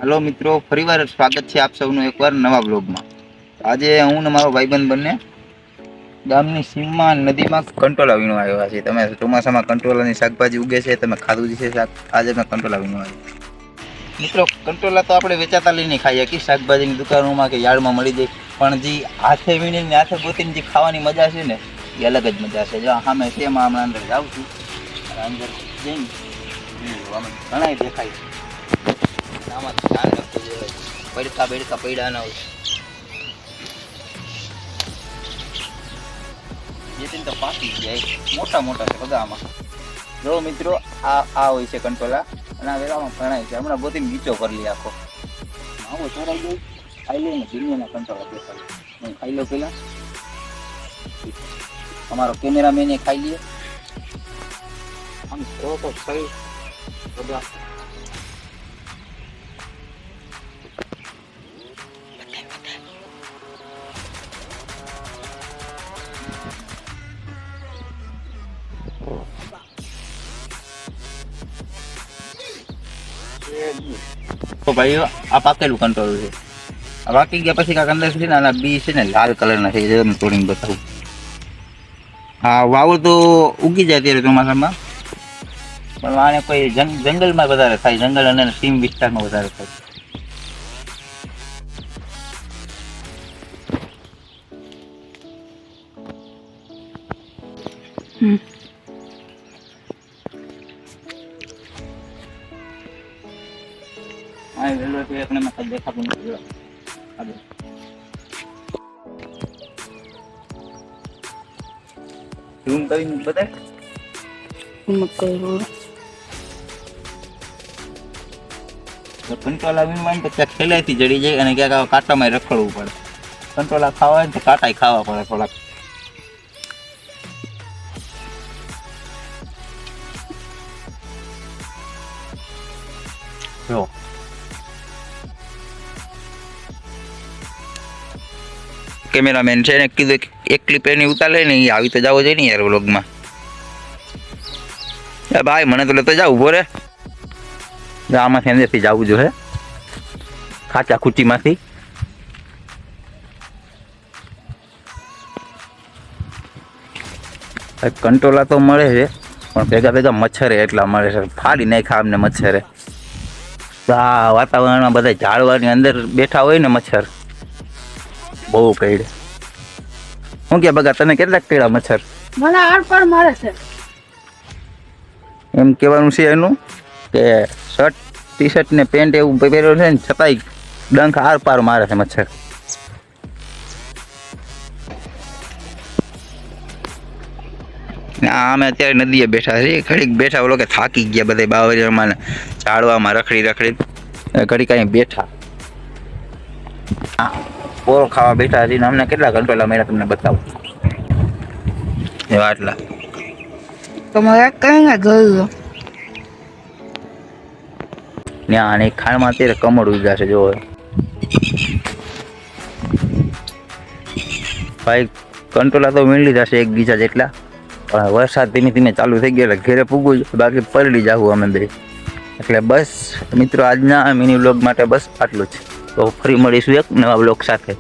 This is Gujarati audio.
હલો મિત્રો, ફરીવાર સ્વાગત છે આપ સૌનું એકવાર નવા બ્લોગમાં. આજે હું ને મારો ભાઈબંધ બંને ગામની સીમમાં નદીમાં કંટોલા વીણવા આવ્યા છે. તમે ચોમાસામાં કંટોલાની શાકભાજી ઉગે છે, તમે ખાધું છે શાક? આજે મેં કંટોલા વીણવા આવ્યા. મિત્રો, કંટોલા તો આપણે વેચાતા લઈને ખાઈએ કે શાકભાજીની દુકાનોમાં કે યાર્ડમાં મળી જાય, પણ જે હાથે વીણીને હાથે ગોતીને જે ખાવાની મજા છે ને, એ અલગ જ મજા છે. જો સામે છે એમાં હમણાં અંદર જાઉં છું, અંદર જઈને ઘણા દેખાય છે. આમાં ધ્યાન રાખવું જોઈએ, પડકા પડ્યા ના હોય. જેથી તો પાકી જાય, મોટા મોટા છે બધા આમાં. જો મિત્રો, આ હોય છે કંટોલા, અને આ વેલામાં ભણાય છે. હમણાં બધી નીચો કરી લે આખો આવો ચડાઈ જાય. ખાઈ લઈને દુનિયાના કંટોલા દેખાય. હું ખાઈ લો પેલા, અમારો કેમેરામેન એ ખાઈ લે. આમ તો ખાઈ બધા તો ભાઈઓ, આ પાકેલું કંટોલું છે. આ પાકી ગયા પછી કાંક અંદર છે ને આના બી છે ને લાલ કલરના છે. તમને તોડીને બતાવું. હા, વાવું તો ઉગી જાય અત્યારે ચોમાસામાં, પણ આને કોઈ જંગલમાં વધારે થાય. જંગલ અને સીમ વિસ્તારમાં વધારે થાય. હા, વેલો તો એકને મેં દેખાતું નથી. ઝૂમ કરીને બતાય. કંટોલા વીણવાનું તો ક્યાંક ખેલાઈથી જડી જાય અને ક્યાંક કાંટામાં રખડવું પડે. કંટોલા ખાવા હોય ને તો કાંટાય ખાવા પડે થોડાક. જો કેમેરામેન છે ને કીધું એક ક્લિપ એની ઉતારે ને, એ આવી તો જવો જોઈએ ને યાર વ્લોગમાં. ભાઈ મને તો લેતો જાવ, ઉભો રે. આમાંથી અંદરથી જવું જોઈએ, ખાચા ખૂચીમાંથી. કંટોલા તો મળે છે, પણ ભેગા ભેગા મચ્છરે એટલા મળે છે. ફાડી નાખ્યા અમને મચ્છરે. આ વાતાવરણમાં બધા ઝાડવાની અંદર બેઠા હોય ને મચ્છર, બહુ કઈડે. શું કે બગા, તને કેટલાક કઈડા મચ્છર? મને આડપાડ મારે છે. એમ કહેવાનું છે એનું કે શર્ટ ટી શર્ટ ને પેન્ટ એવું પહેર્યું છે ને, છતાંય ડંખ આર પાર મારે છે મચ્છર. અમે અત્યારે નદીએ બેઠા છીએ. ઘડીક બેઠા, ઓલો કે થાકી ગયા બધા બાવરિયામાં ઝાડવામાં રખડી રખડી. ઘડીક અહીં બેઠા, પોરો ખાવા બેઠા હતી. અમને કેટલા કંટોલા મળ્યા તમને બતાવું. એવા આટલા તમારે કઈ ના ગયું ત્યાં અને ખાણમાં અત્યારે કમળ ઉગ્યા છે. જો ભાઈ, કંટોલા તો વીણી લીધા છે એક બીજા જેટલા, પણ વરસાદ ધીમે ધીમે ચાલુ થઈ ગયો એટલે ઘેરે પૂગું, બાકી પલળી જાવું અમે બે. એટલે બસ મિત્રો, આજના મિની વ્લોગ માટે બસ આટલું જ. તો ફરી મળીશું એક નવા વ્લોગ સાથે.